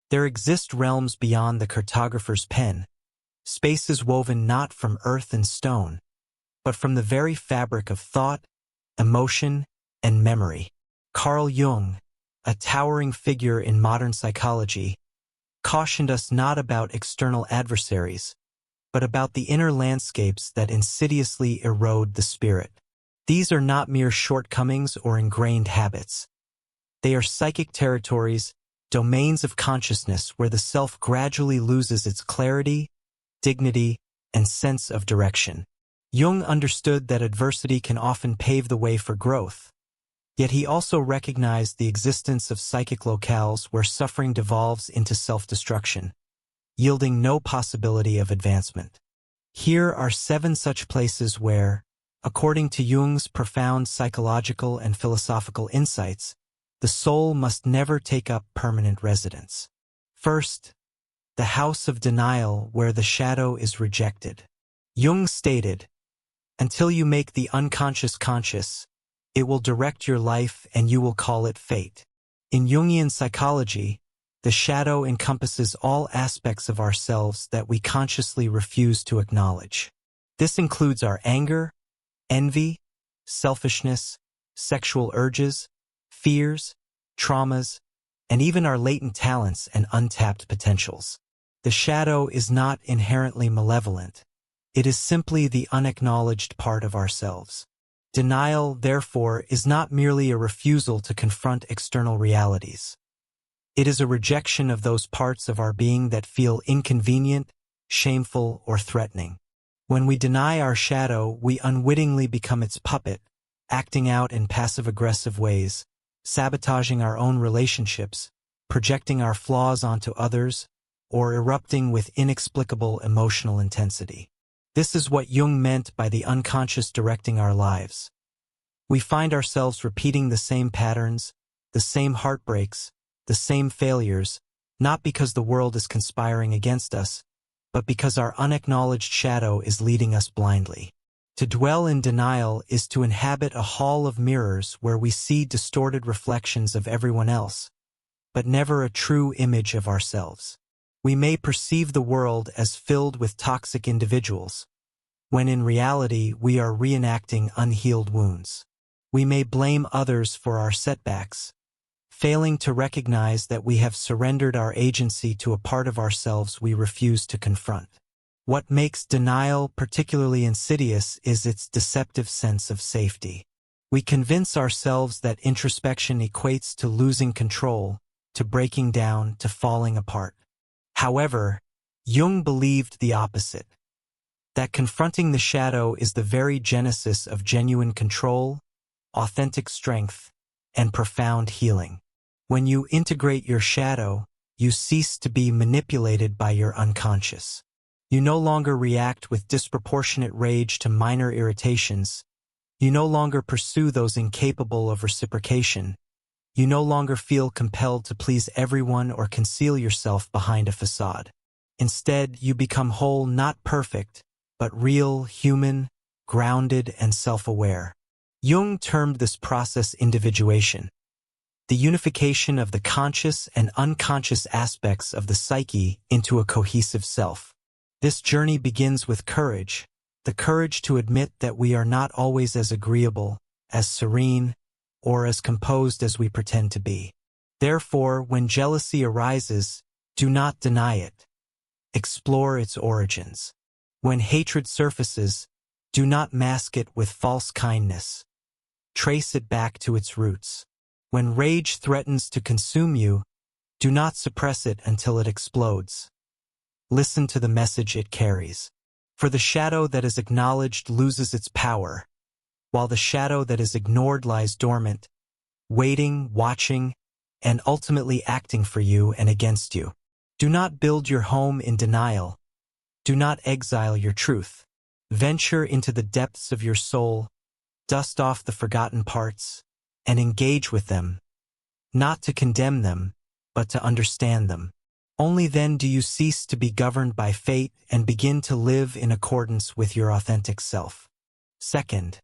There exist realms beyond the cartographer's pen, spaces woven not from earth and stone, but from the very fabric of thought, emotion, and memory. Carl Jung, a towering figure in modern psychology, cautioned us not about external adversaries, but about the inner landscapes that insidiously erode the spirit. These are not mere shortcomings or ingrained habits. They are psychic territories, domains of consciousness where the self gradually loses its clarity, dignity, and sense of direction. Jung understood that adversity can often pave the way for growth, yet he also recognized the existence of psychic locales where suffering devolves into self-destruction, yielding no possibility of advancement. Here are 7 such places where, according to Jung's profound psychological and philosophical insights, the soul must never take up permanent residence. First, the house of denial where the shadow is rejected. Jung stated, "Until you make the unconscious conscious, it will direct your life and you will call it fate." In Jungian psychology, the shadow encompasses all aspects of ourselves that we consciously refuse to acknowledge. This includes our anger, envy, selfishness, sexual urges, fears, traumas, and even our latent talents and untapped potentials. The shadow is not inherently malevolent. It is simply the unacknowledged part of ourselves. Denial, therefore, is not merely a refusal to confront external realities. It is a rejection of those parts of our being that feel inconvenient, shameful, or threatening. When we deny our shadow, we unwittingly become its puppet, acting out in passive-aggressive ways, sabotaging our own relationships, projecting our flaws onto others, or erupting with inexplicable emotional intensity. This is what Jung meant by the unconscious directing our lives. We find ourselves repeating the same patterns, the same heartbreaks, the same failures, not because the world is conspiring against us, but because our unacknowledged shadow is leading us blindly. To dwell in denial is to inhabit a hall of mirrors where we see distorted reflections of everyone else, but never a true image of ourselves. We may perceive the world as filled with toxic individuals, when in reality we are reenacting unhealed wounds. We may blame others for our setbacks, failing to recognize that we have surrendered our agency to a part of ourselves we refuse to confront. What makes denial particularly insidious is its deceptive sense of safety. We convince ourselves that introspection equates to losing control, to breaking down, to falling apart. However, Jung believed the opposite, that confronting the shadow is the very genesis of genuine control, authentic strength, and profound healing. When you integrate your shadow, you cease to be manipulated by your unconscious. You no longer react with disproportionate rage to minor irritations. You no longer pursue those incapable of reciprocation. You no longer feel compelled to please everyone or conceal yourself behind a facade. Instead, you become whole, not perfect, but real, human, grounded, and self-aware. Jung termed this process individuation, the unification of the conscious and unconscious aspects of the psyche into a cohesive self. This journey begins with courage, the courage to admit that we are not always as agreeable, as serene, or as composed as we pretend to be. Therefore, when jealousy arises, do not deny it. Explore its origins. When hatred surfaces, do not mask it with false kindness. Trace it back to its roots. When rage threatens to consume you, do not suppress it until it explodes. Listen to the message it carries. For the shadow that is acknowledged loses its power, while the shadow that is ignored lies dormant, waiting, watching, and ultimately acting for you and against you. Do not build your home in denial. Do not exile your truth. Venture into the depths of your soul, dust off the forgotten parts, and engage with them, not to condemn them, but to understand them. Only then do you cease to be governed by fate and begin to live in accordance with your authentic self. Second,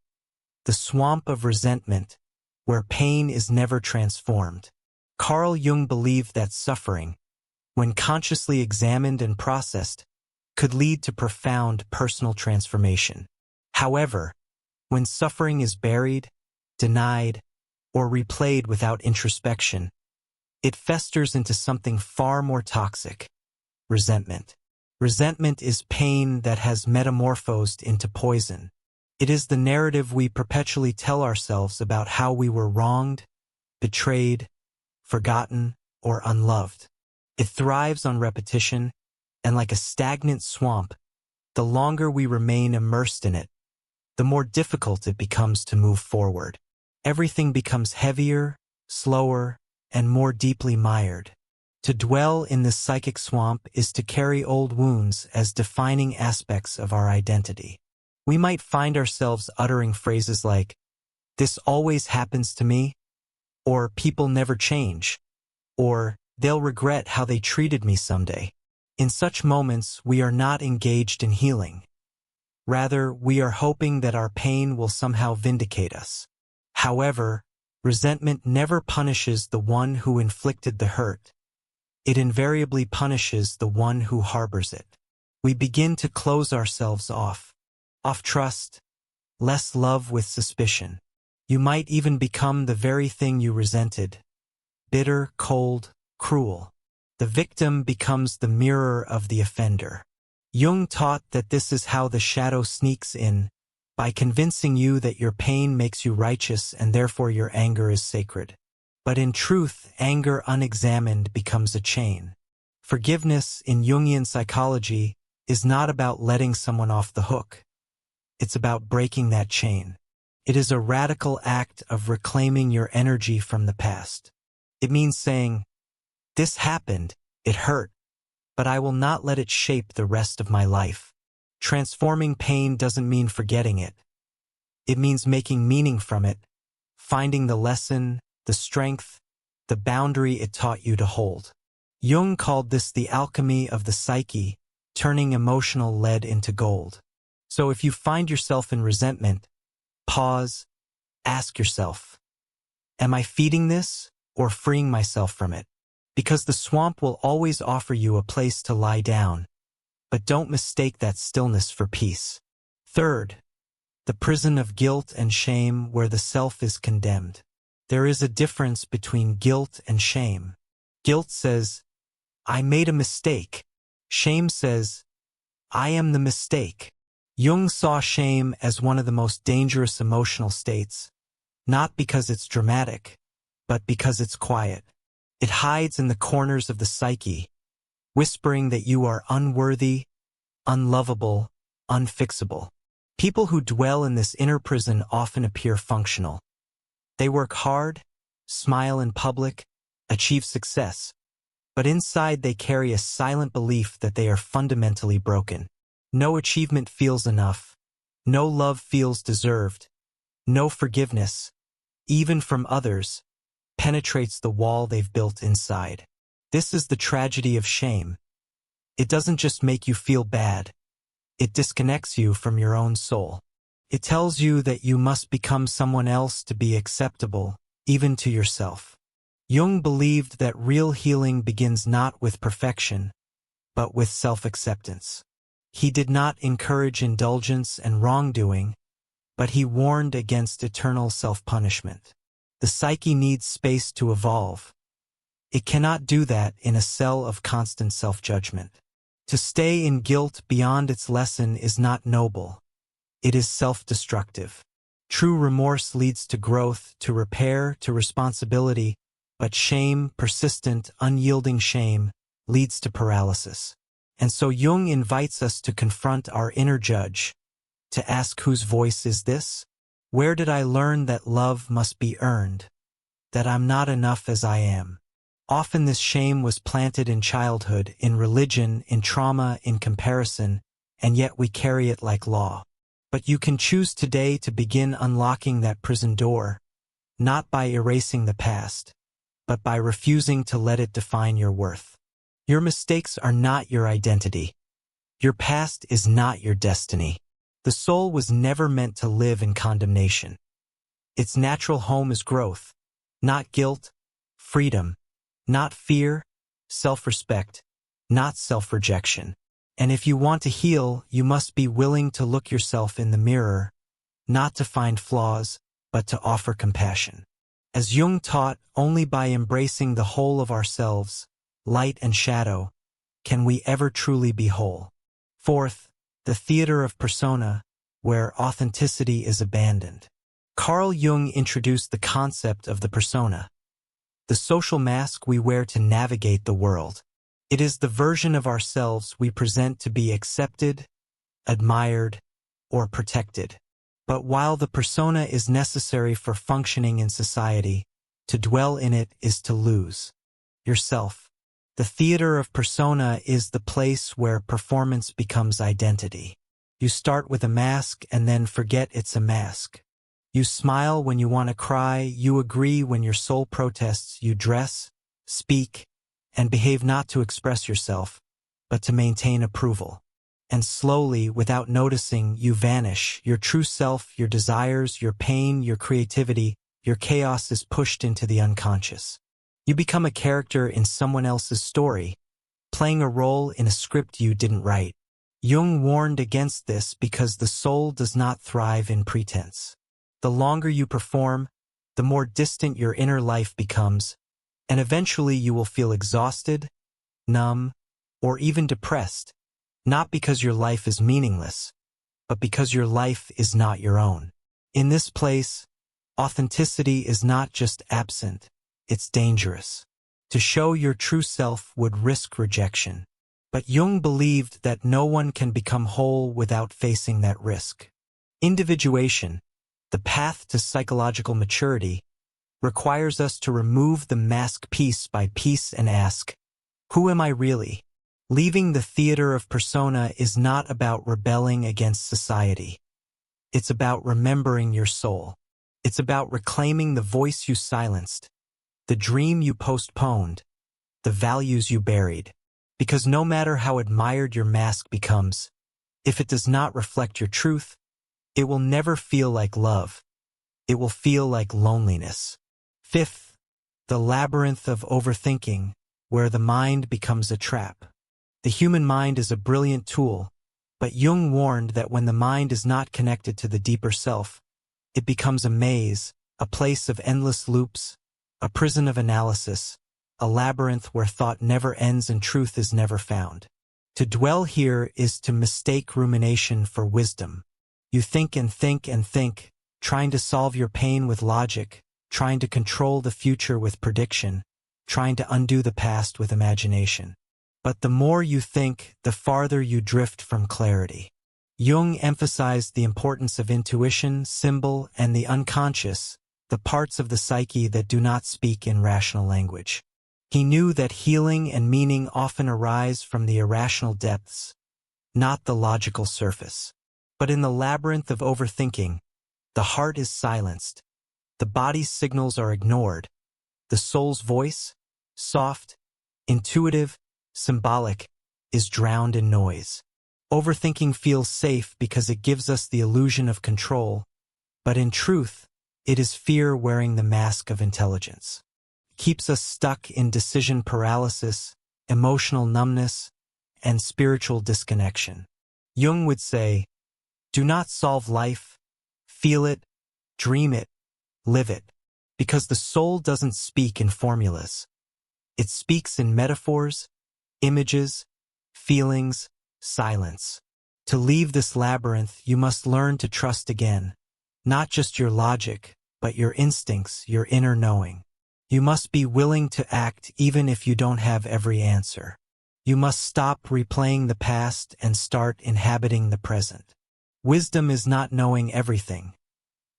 the swamp of resentment, where pain is never transformed. Carl Jung believed that suffering, when consciously examined and processed, could lead to profound personal transformation. However, when suffering is buried, denied, or replayed without introspection, it festers into something far more toxic: resentment. Resentment is pain that has metamorphosed into poison. It is the narrative we perpetually tell ourselves about how we were wronged, betrayed, forgotten, or unloved. It thrives on repetition, and like a stagnant swamp, the longer we remain immersed in it, the more difficult it becomes to move forward. Everything becomes heavier, slower, and more deeply mired. To dwell in this psychic swamp is to carry old wounds as defining aspects of our identity. We might find ourselves uttering phrases like, "This always happens to me," or "People never change," or "They'll regret how they treated me someday." In such moments, we are not engaged in healing. Rather, we are hoping that our pain will somehow vindicate us. However, resentment never punishes the one who inflicted the hurt. It invariably punishes the one who harbors it. We begin to close ourselves off trust, less love with suspicion. You might even become the very thing you resented: bitter, cold, cruel. The victim becomes the mirror of the offender. Jung taught that this is how the shadow sneaks in, by convincing you that your pain makes you righteous and therefore your anger is sacred. But in truth, anger unexamined becomes a chain. Forgiveness in Jungian psychology is not about letting someone off the hook. It's about breaking that chain. It is a radical act of reclaiming your energy from the past. It means saying, "This happened, it hurt, but I will not let it shape the rest of my life." Transforming pain doesn't mean forgetting it. It means making meaning from it, finding the lesson, the strength, the boundary it taught you to hold. Jung called this the alchemy of the psyche, turning emotional lead into gold. So if you find yourself in resentment, pause, ask yourself, am I feeding this or freeing myself from it? Because the swamp will always offer you a place to lie down, but don't mistake that stillness for peace. Third, the prison of guilt and shame where the self is condemned. There is a difference between guilt and shame. Guilt says, "I made a mistake." Shame says, "I am the mistake." Jung saw shame as one of the most dangerous emotional states, not because it's dramatic, but because it's quiet. It hides in the corners of the psyche, whispering that you are unworthy, unlovable, unfixable. People who dwell in this inner prison often appear functional. They work hard, smile in public, achieve success, but inside they carry a silent belief that they are fundamentally broken. No achievement feels enough. No love feels deserved. No forgiveness, even from others, penetrates the wall they've built inside. This is the tragedy of shame. It doesn't just make you feel bad. It disconnects you from your own soul. It tells you that you must become someone else to be acceptable, even to yourself. Jung believed that real healing begins not with perfection, but with self-acceptance. He did not encourage indulgence and wrongdoing, but he warned against eternal self-punishment. The psyche needs space to evolve. It cannot do that in a cell of constant self-judgment. To stay in guilt beyond its lesson is not noble. It is self-destructive. True remorse leads to growth, to repair, to responsibility, but shame, persistent, unyielding shame, leads to paralysis. And so Jung invites us to confront our inner judge, to ask, whose voice is this? Where did I learn that love must be earned, that I'm not enough as I am? Often this shame was planted in childhood, in religion, in trauma, in comparison, and yet we carry it like law. But you can choose today to begin unlocking that prison door, not by erasing the past, but by refusing to let it define your worth. Your mistakes are not your identity. Your past is not your destiny. The soul was never meant to live in condemnation. Its natural home is growth, not guilt, freedom, not fear, self-respect. not self-rejection. And if you want to heal, you must be willing to look yourself in the mirror, not to find flaws, but to offer compassion. As Jung taught, only by embracing the whole of ourselves, light and shadow, can we ever truly be whole. Fourth, the theater of persona, where authenticity is abandoned. Carl Jung introduced the concept of the persona, the social mask we wear to navigate the world. It is the version of ourselves we present to be accepted, admired, or protected. But while the persona is necessary for functioning in society, to dwell in it is to lose yourself. The theater of persona is the place where performance becomes identity. You start with a mask and then forget it's a mask. You smile when you want to cry, you agree when your soul protests, you dress, speak, and behave not to express yourself, but to maintain approval. And slowly, without noticing, you vanish. Your true self, your desires, your pain, your creativity, your chaos is pushed into the unconscious. You become a character in someone else's story, playing a role in a script you didn't write. Jung warned against this because the soul does not thrive in pretense. The longer you perform, the more distant your inner life becomes, and eventually you will feel exhausted, numb, or even depressed, not because your life is meaningless, but because your life is not your own. In this place, authenticity is not just absent, it's dangerous. To show your true self would risk rejection. But Jung believed that no one can become whole without facing that risk. Individuation, the path to psychological maturity, requires us to remove the mask piece by piece and ask, who am I really? Leaving the theater of persona is not about rebelling against society. It's about remembering your soul. It's about reclaiming the voice you silenced, the dream you postponed, the values you buried. Because no matter how admired your mask becomes, if it does not reflect your truth, it will never feel like love. It will feel like loneliness. Fifth, the labyrinth of overthinking, where the mind becomes a trap. The human mind is a brilliant tool, but Jung warned that when the mind is not connected to the deeper self, it becomes a maze, a place of endless loops, a prison of analysis, a labyrinth where thought never ends and truth is never found. To dwell here is to mistake rumination for wisdom. You think and think and think, trying to solve your pain with logic, trying to control the future with prediction, trying to undo the past with imagination. But the more you think, the farther you drift from clarity. Jung emphasized the importance of intuition, symbol, and the unconscious, the parts of the psyche that do not speak in rational language. He knew that healing and meaning often arise from the irrational depths, not the logical surface. But in the labyrinth of overthinking, the heart is silenced, the body's signals are ignored, the soul's voice, soft, intuitive, symbolic, is drowned in noise. Overthinking feels safe because it gives us the illusion of control, but in truth, it is fear wearing the mask of intelligence. It keeps us stuck in decision paralysis, emotional numbness, and spiritual disconnection. Jung would say, do not solve life, feel it, dream it, live it, because the soul doesn't speak in formulas. It speaks in metaphors, images, feelings, silence. To leave this labyrinth, you must learn to trust again, not just your logic, but your instincts, your inner knowing. You must be willing to act even if you don't have every answer. You must stop replaying the past and start inhabiting the present. Wisdom is not knowing everything.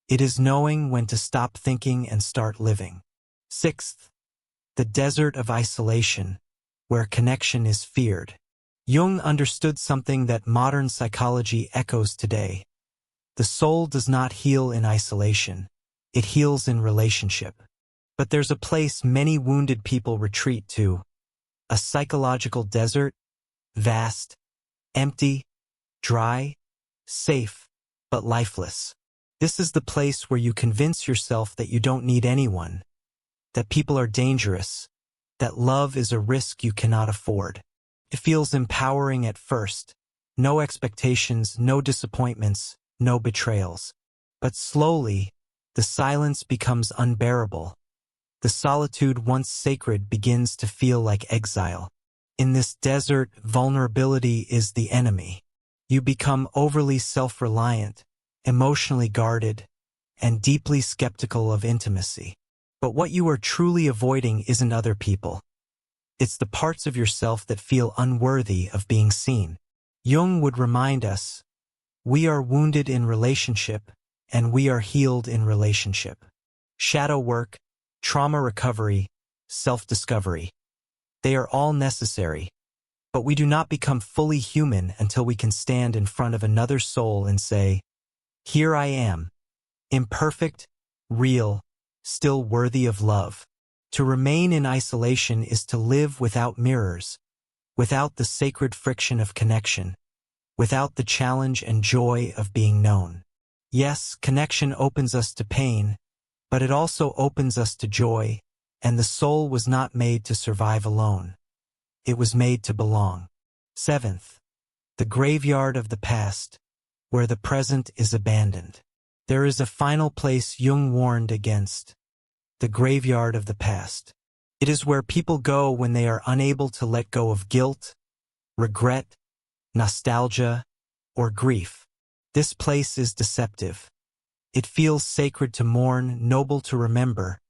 It is knowing when to stop thinking and start living. Sixth, the desert of isolation, where connection is feared. Jung understood something that modern psychology echoes today. The soul does not heal in isolation. It heals in relationship. But there's a place many wounded people retreat to, a psychological desert, vast, empty, dry, safe, but lifeless. This is the place where you convince yourself that you don't need anyone, that people are dangerous, that love is a risk you cannot afford. It feels empowering at first. No expectations, no disappointments, no betrayals. But slowly, the silence becomes unbearable. The solitude once sacred begins to feel like exile. In this desert, vulnerability is the enemy. You become overly self-reliant, emotionally guarded, and deeply skeptical of intimacy. But what you are truly avoiding isn't other people. It's the parts of yourself that feel unworthy of being seen. Jung would remind us, we are wounded in relationship, and we are healed in relationship. Shadow work, trauma recovery, self-discovery. They are all necessary, but we do not become fully human until we can stand in front of another soul and say, here I am, imperfect, real, still worthy of love. To remain in isolation is to live without mirrors, without the sacred friction of connection, without the challenge and joy of being known. Yes, connection opens us to pain, but it also opens us to joy, and the soul was not made to survive alone. It was made to belong. 7th, the graveyard of the past, where the present is abandoned. There is a final place Jung warned against, the graveyard of the past. It is where people go when they are unable to let go of guilt, regret, nostalgia, or grief. This place is deceptive. It feels sacred to mourn, noble to remember,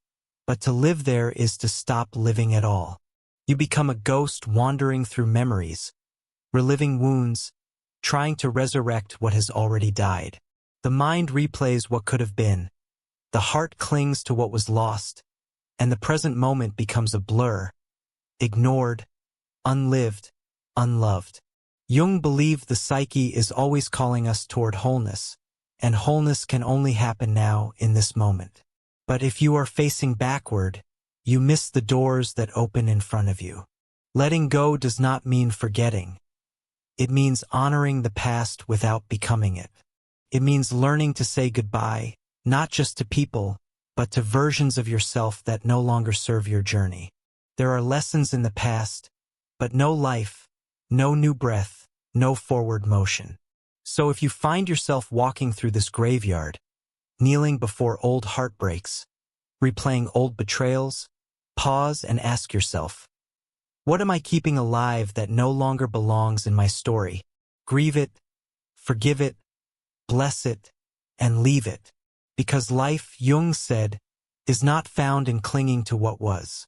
but to live there is to stop living at all. You become a ghost wandering through memories, reliving wounds, trying to resurrect what has already died. The mind replays what could have been, the heart clings to what was lost, and the present moment becomes a blur, ignored, unlived, unloved. Jung believed the psyche is always calling us toward wholeness, and wholeness can only happen now in this moment. But if you are facing backward, you miss the doors that open in front of you. Letting go does not mean forgetting. It means honoring the past without becoming it. It means learning to say goodbye, not just to people, but to versions of yourself that no longer serve your journey. There are lessons in the past, but no life, no new breath, no forward motion. So if you find yourself walking through this graveyard, kneeling before old heartbreaks, replaying old betrayals, pause and ask yourself, what am I keeping alive that no longer belongs in my story? Grieve it, forgive it, bless it, and leave it. Because life, Jung said, is not found in clinging to what was.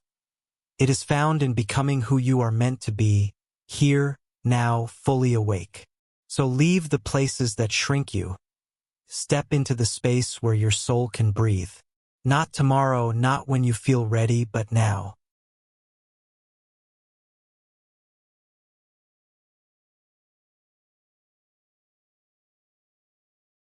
It is found in becoming who you are meant to be, here, now, fully awake. So leave the places that shrink you. Step into the space where your soul can breathe. Not tomorrow, not when you feel ready, but now.